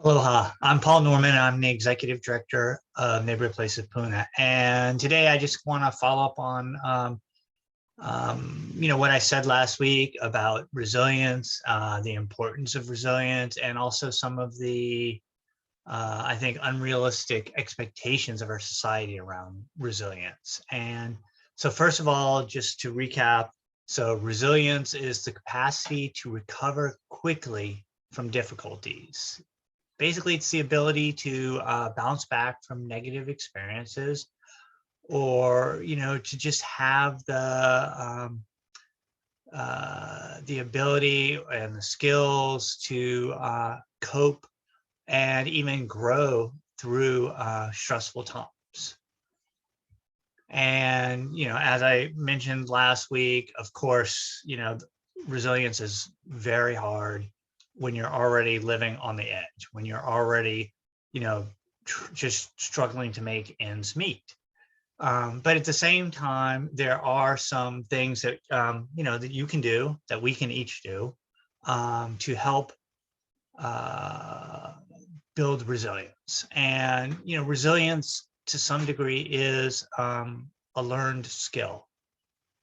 Aloha, I'm Paul Normann. I'm the executive director of Neighborhood Place of Puna. And today I just want to follow up on, what I said last week about resilience, the importance of resilience, and also some of the, I think, unrealistic expectations of our society around resilience. And so first of all, just to recap, so resilience is the capacity to recover quickly from difficulties. Basically, it's the ability to bounce back from negative experiences, or to just have the ability and the skills to cope and even grow through stressful times. And as I mentioned last week, of course, resilience is very hard when you're already living on the edge, when you're already, just struggling to make ends meet. But at the same time, there are some things that, that you can do, that we can each do, to help build resilience. And, resilience to some degree is a learned skill.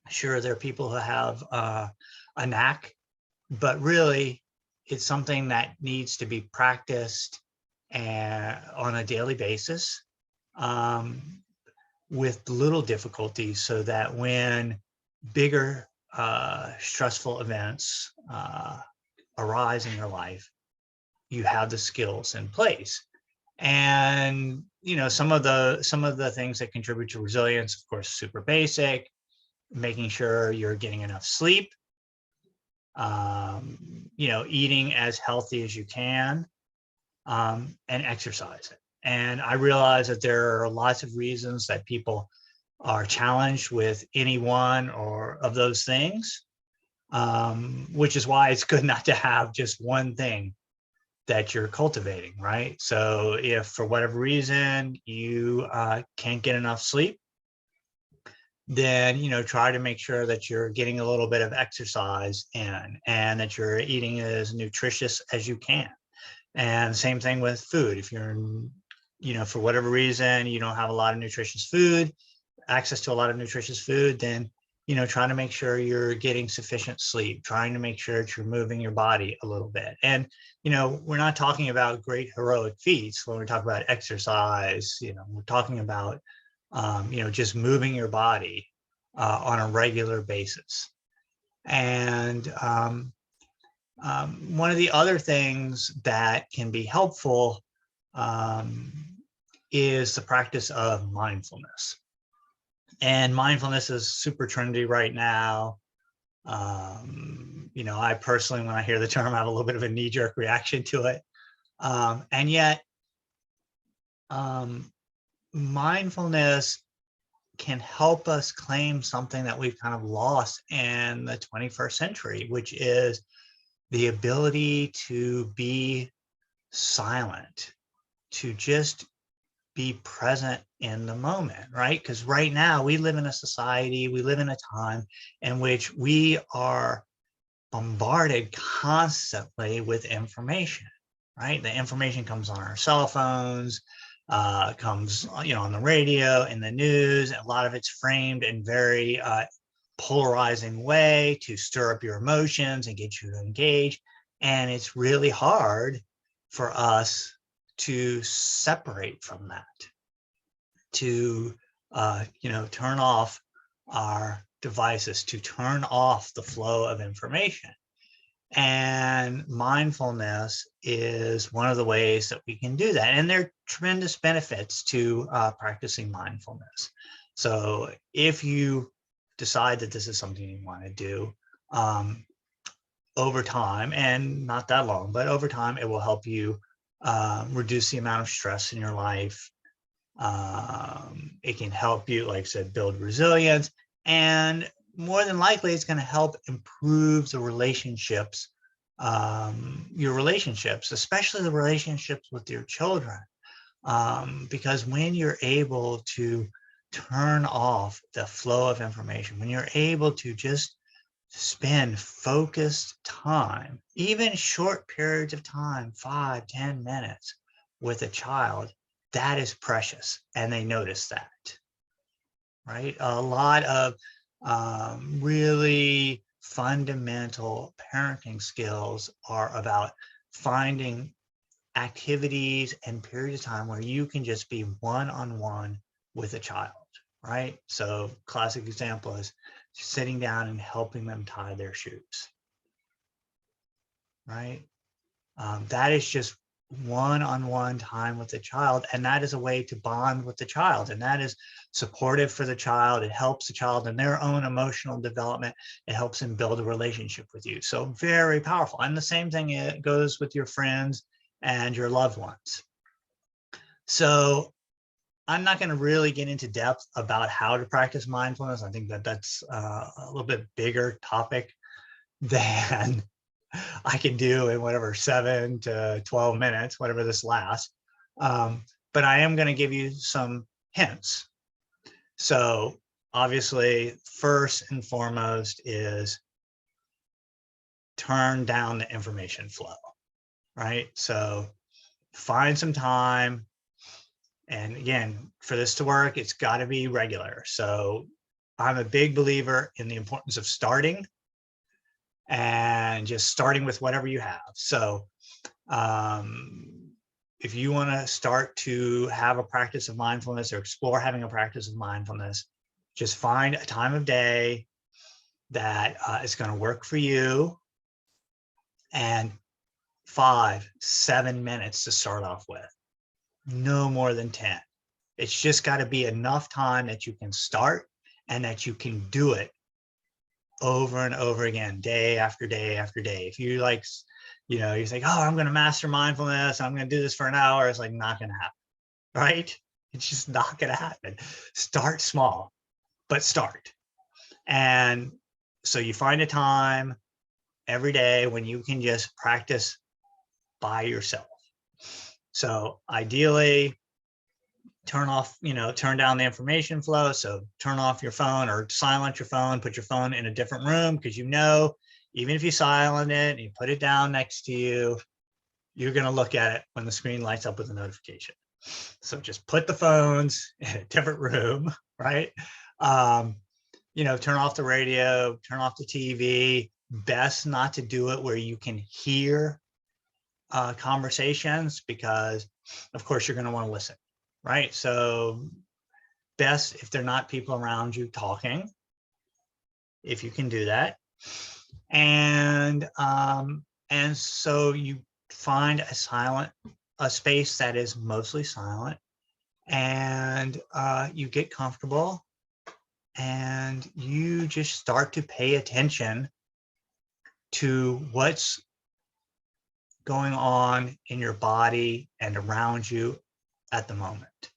Sure, there are people who have a knack, but really it's something that needs to be practiced and on a daily basis, with little difficulties, so that when bigger stressful events arise in your life, you have the skills in place. And some of the things that contribute to resilience, of course, super basic: making sure you're getting enough sleep, eating as healthy as you can, and exercising. And I realize that there are lots of reasons that people are challenged with any one or of those things, which is why it's good not to have just one thing that you're cultivating, right? So if for whatever reason you can't get enough sleep, then try to make sure that you're getting a little bit of exercise in, and that you're eating as nutritious as you can. And same thing with food. If you're, for whatever reason you don't have a lot of nutritious food, access to a lot of nutritious food, then trying to make sure you're getting sufficient sleep, trying to make sure that you're moving your body a little bit. And we're not talking about great heroic feats when we talk about exercise. We're talking about just moving your body on a regular basis. And one of the other things that can be helpful is the practice of mindfulness. And mindfulness is super trendy right now. I personally, when I hear the term, I have a little bit of a knee-jerk reaction to it. And yet, mindfulness can help us claim something that we've kind of lost in the 21st century, which is the ability to be silent, to just be present in the moment, right? Because right now we live in a society, we live in a time in which we are bombarded constantly with information, right? The information comes on our cell phones, comes on the radio, in the news. A lot of it's framed in very polarizing way to stir up your emotions and get you to engage. And it's really hard for us to separate from that, to turn off our devices, to turn off the flow of information. And mindfulness is one of the ways that we can do that. And there are tremendous benefits to practicing mindfulness. So if you decide that this is something you want to do, over time, and not that long, but over time, it will help you reduce the amount of stress in your life. It can help you, like I said, build resilience, and more than likely, it's going to help improve the relationships, your relationships, especially the relationships with your children. Because when you're able to turn off the flow of information, when you're able to just spend focused time, even short periods of time, 5, 10 minutes with a child, that is precious. And they notice that, right? A lot of really fundamental parenting skills are about finding activities and periods of time where you can just be one-on-one with a child, right? So classic example is sitting down and helping them tie their shoes, right? That is just one-on-one time with the child, and that is a way to bond with the child, and that is supportive for the child. It helps the child in their own emotional development. It helps them build a relationship with you. So very powerful. And the same thing it goes with your friends and your loved ones. So I'm not going to really get into depth about how to practice mindfulness. I think that that's a little bit bigger topic than I can do in whatever 7 to 12 minutes, whatever this lasts. But I am going to give you some hints. So obviously, first and foremost is turn down the information flow, right? So find some time. And again, for this to work, it's got to be regular. So I'm a big believer in the importance of starting and just starting with whatever you have. So if you want to start to have a practice of mindfulness or explore having a practice of mindfulness, just find a time of day that is going to work for you, and 5, 7 minutes to start off with, no more than 10. It's just got to be enough time that you can start and that you can do it over and over again, day after day after day. If you like, you know, you think, oh, I'm going to master mindfulness, I'm going to do this for an hour, it's like not going to happen, right? It's just not going to happen. Start small, but start. And so you find a time every day when you can just practice by yourself. So ideally, turn down the information flow. So turn off your phone or silence your phone, put your phone in a different room, because even if you silent it and you put it down next to you, you're going to look at it when the screen lights up with a notification. So just put the phones in a different room, right? Turn off the radio, turn off the TV. Best not to do it where you can hear conversations, because of course you're going to want to listen, right? So best if they're not people around you talking, if you can do that. And so you find a space that is mostly silent, and you get comfortable, and you just start to pay attention to what's going on in your body and around you at the moment,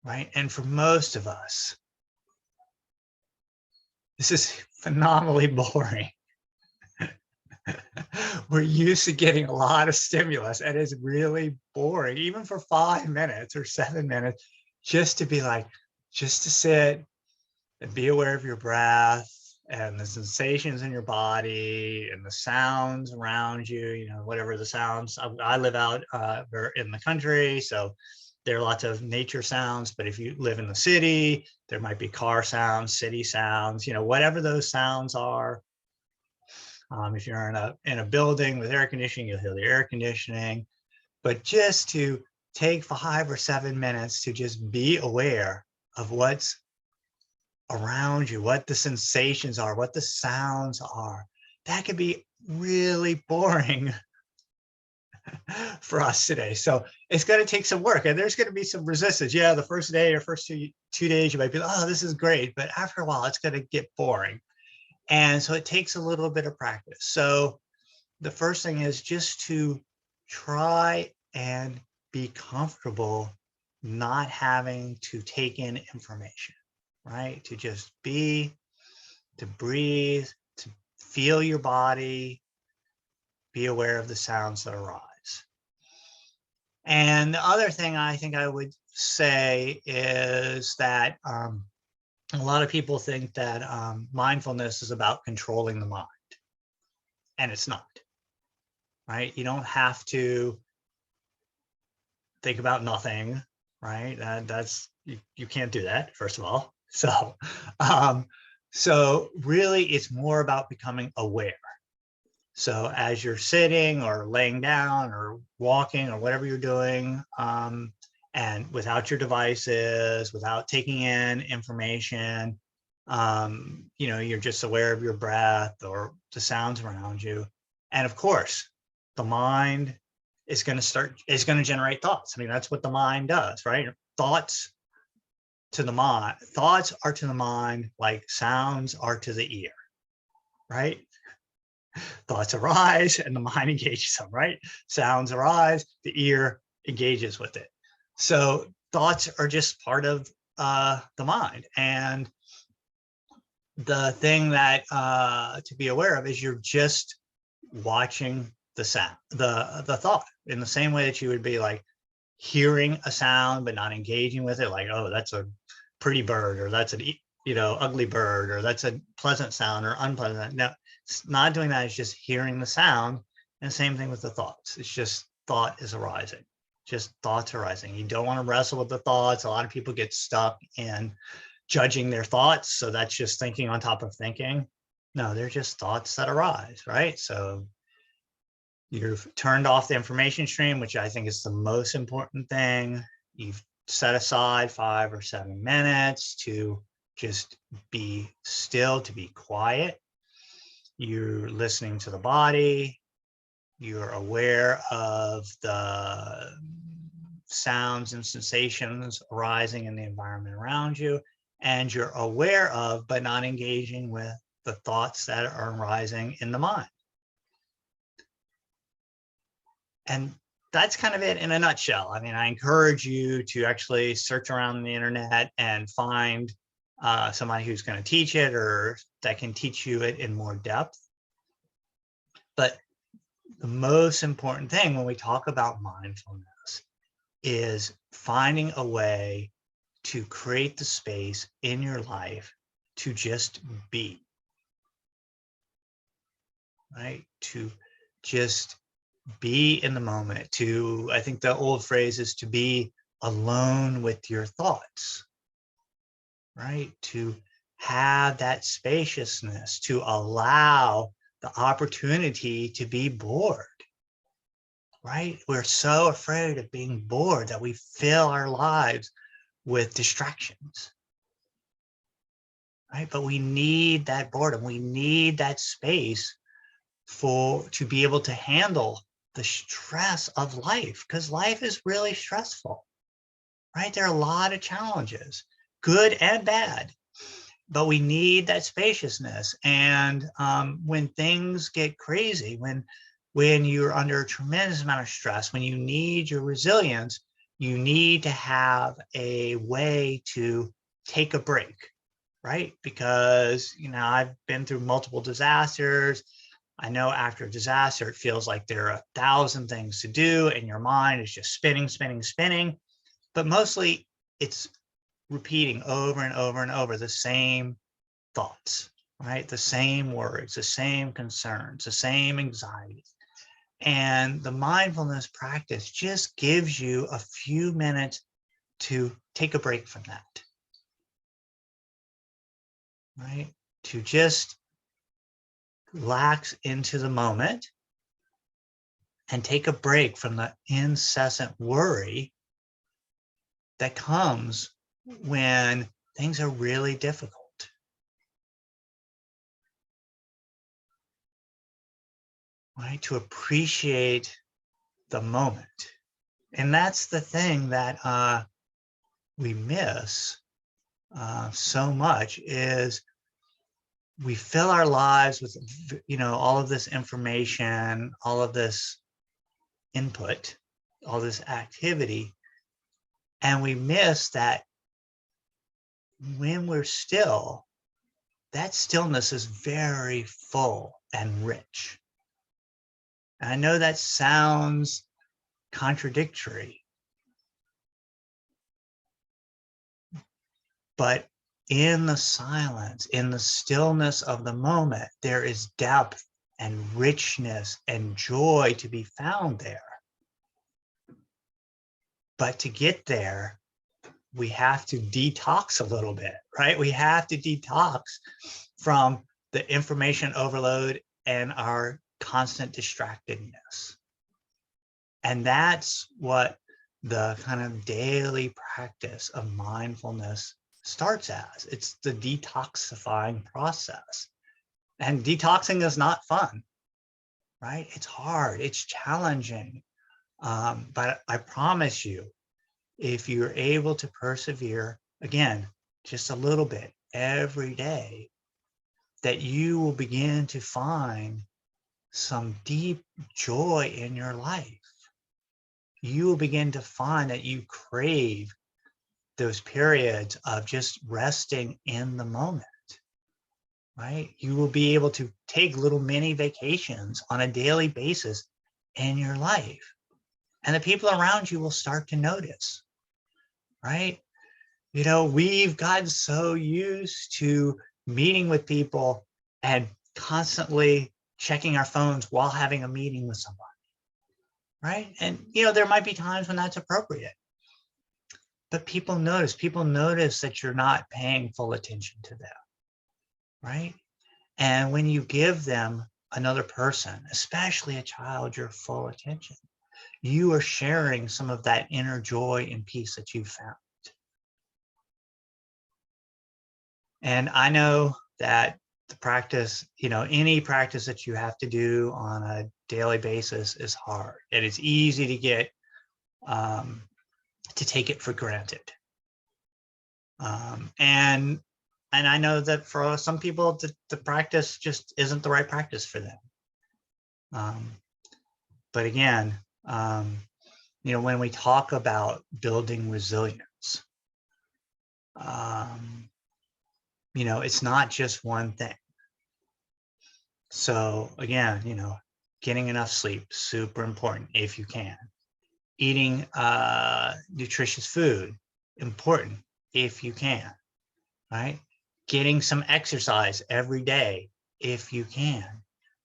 right? And for most of us, this is phenomenally boring. We're used to getting a lot of stimulus, and it's really boring, even for 5 minutes or 7 minutes, just to sit and be aware of your breath and the sensations in your body and the sounds around you, whatever the sounds. I live out in the country, so there are lots of nature sounds, but if you live in the city, there might be car sounds, city sounds, whatever those sounds are. If you're in a building with air conditioning, you'll hear the air conditioning. But just to take 5 or 7 minutes to just be aware of what's around you, what the sensations are, what the sounds are, that could be really boring for us today. So it's going to take some work, and there's going to be some resistance. Yeah, the first day or first two days, you might be, oh, this is great. But after a while, it's going to get boring. And so it takes a little bit of practice. So the first thing is just to try and be comfortable not having to take in information, right? To just be, to breathe, to feel your body, be aware of the sounds that arise. And the other thing I think I would say is that A lot of people think that mindfulness is about controlling the mind, and it's not, right? You don't have to think about nothing, right? That's you can't do that, first of all. Um, so really, it's more about becoming aware. So as you're sitting or laying down or walking or whatever you're doing, and without your devices, without taking in information, you're just aware of your breath or the sounds around you. And of course, the mind is going to generate thoughts. I mean, that's what the mind does, right? Thoughts are to the mind like sounds are to the ear, right? Thoughts arise and the mind engages them, right? Sounds arise, the ear engages with it. So thoughts are just part of the mind. And the thing that to be aware of is you're just watching the sound, the thought, in the same way that you would be like hearing a sound but not engaging with it, like, oh, that's a pretty bird, or that's an ugly bird, or that's a pleasant sound or unpleasant. No, it's not doing that. It's just hearing the sound. And same thing with the thoughts. It's just thought is arising, just thoughts arising. You don't want to wrestle with the thoughts. A lot of people get stuck in judging their thoughts, so that's just thinking on top of thinking. No, they're just thoughts that arise, right? So you've turned off the information stream, which I think is the most important thing. You've set aside 5 or 7 minutes to just be still, to be quiet. You're listening to the body. You're aware of the sounds and sensations arising in the environment around you. And you're aware of, but not engaging with, the thoughts that are arising in the mind. And that's kind of it in a nutshell. I mean, I encourage you to actually search around the internet and find somebody who's going to teach it, or that can teach you it in more depth. But the most important thing when we talk about mindfulness is finding a way to create the space in your life to just be, right? To just be in the moment. I think the old phrase is to be alone with your thoughts, right? To have that spaciousness, to allow the opportunity to be bored, right? We're so afraid of being bored that we fill our lives with distractions, right? But we need that boredom. We need that space to be able to handle the stress of life, because life is really stressful, right? There are a lot of challenges, good and bad, but we need that spaciousness. And when things get crazy, when you're under a tremendous amount of stress, when you need your resilience, you need to have a way to take a break, right? Because, I've been through multiple disasters. I know after a disaster, it feels like there are 1,000 things to do and your mind is just spinning, spinning, spinning. But mostly it's repeating over and over and over the same thoughts, right? The same words, the same concerns, the same anxieties. And the mindfulness practice just gives you a few minutes to take a break from that, right? To just relax into the moment and take a break from the incessant worry that comes when things are really difficult. Right? To appreciate the moment. And that's the thing that we miss so much, is we fill our lives with, all of this information, all of this input, all this activity, and we miss that when we're still, that stillness is very full and rich. And I know that sounds contradictory, but in the silence, in the stillness of the moment, there is depth and richness and joy to be found there. But to get there, we have to detox a little bit, right? We have to detox from the information overload and our constant distractedness. And that's what the kind of daily practice of mindfulness starts as. It's the detoxifying process. And detoxing is not fun, right? It's hard, it's challenging. But I promise you, if you're able to persevere, again, just a little bit every day, that you will begin to find some deep joy in your life. You will begin to find that you crave those periods of just resting in the moment, right? You will be able to take little mini vacations on a daily basis in your life. And the people around you will start to notice, right? You know, we've gotten so used to meeting with people and constantly checking our phones while having a meeting with somebody, right? And, you know, there might be times when that's appropriate. But people notice that you're not paying full attention to them, right? And when you give them another person, especially a child, your full attention, you are sharing some of that inner joy and peace that you found. And I know that the practice, you know, any practice that you have to do on a daily basis is hard. And it's easy to get, to take it for granted. And I know that for some people, the practice just isn't the right practice for them. But again, you know, when we talk about building resilience, you know, it's not just one thing. So again, you know, getting enough sleep, super important if you can. Eating nutritious food, important if you can, right? Getting some exercise every day if you can.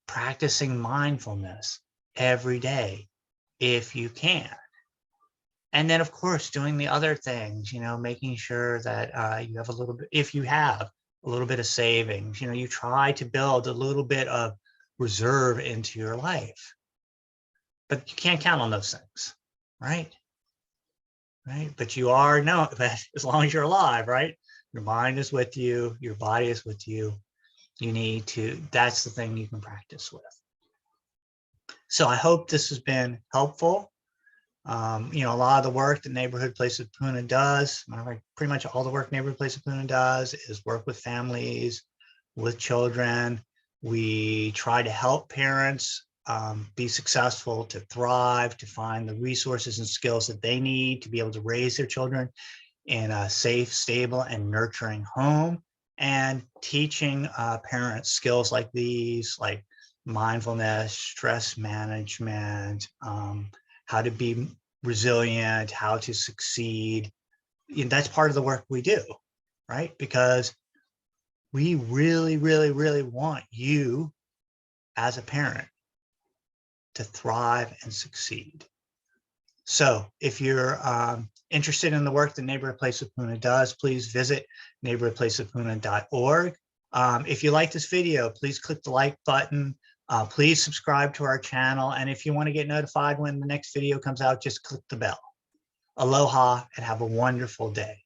Practicing mindfulness every day if you can. And then, of course, doing the other things, you know, making sure that you have a little bit, if you have a little bit of savings, you know, you try to build a little bit of reserve into your life. But you can't count on those things, right? Right? But you are, no, as long as you're alive, right? Your mind is with you, your body is with you. You need to, that's the thing you can practice with. So I hope this has been helpful. You know, a lot of the work that Neighborhood Place of Puna does, pretty much all the work Neighborhood Place of Puna does is work with families, with children. We try to help parents be successful, to thrive, to find the resources and skills that they need to be able to raise their children in a safe, stable, and nurturing home, and teaching parents skills like these, like mindfulness, stress management, how to be resilient, how to succeed. And that's part of the work we do, right? Because we really, really, really want you as a parent to thrive and succeed. So if you're interested in the work that Neighborhood Place of Puna does, please visit neighborhoodplaceofpuna.org. If you like this video, please click the like button. Please subscribe to our channel. And if you want to get notified when the next video comes out, just click the bell. Aloha and have a wonderful day.